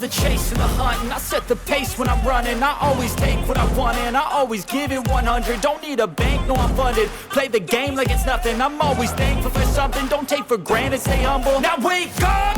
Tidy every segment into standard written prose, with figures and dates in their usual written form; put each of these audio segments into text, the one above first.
chase and the hunt, and I set the pace when I'm running. I always take what I want and I always give it 100. Don't need a bank, no I'm funded. Play the game like it's nothing. I'm always thankful for something. Don't take for granted, stay humble. Now wake up!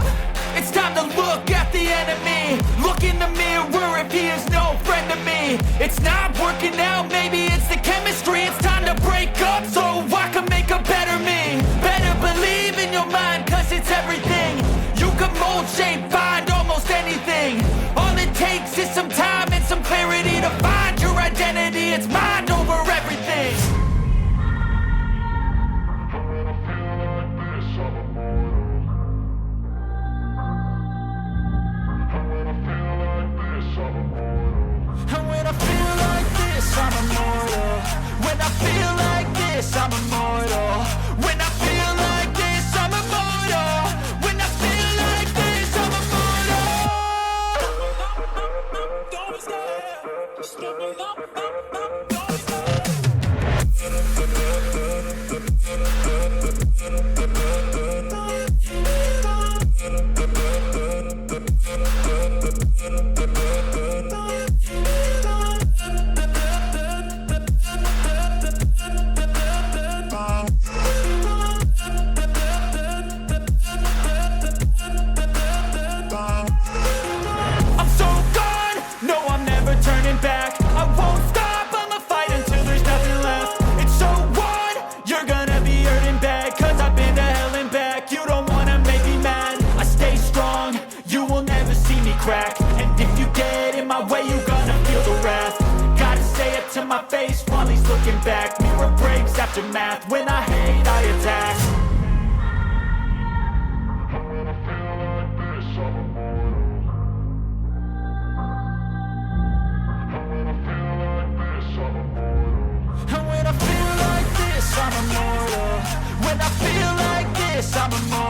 It's time to look at the enemy. Look in the mirror if he is no friend to me. It's not working out, maybe it's the chemistry. It's time to break up so I can make a better me. Better believe in your mind, cause it's everything. You can mold, shape, find almost anything. All it takes is some time and some clarity to find your identity. It's mind over everything. And when I feel like this, I'm immortal. When I feel like this, I'm immortal. When I feel like this, I'm immortal. When I feel like this, I'm immortal. Don't stop. To my face while he's looking back. Mirror breaks after math. When I hate, I attack. And when I feel like this, I'm immortal. And when I feel like this, I'm immortal. And when I feel like this, I'm immortal. When I feel like this, I'm immortal.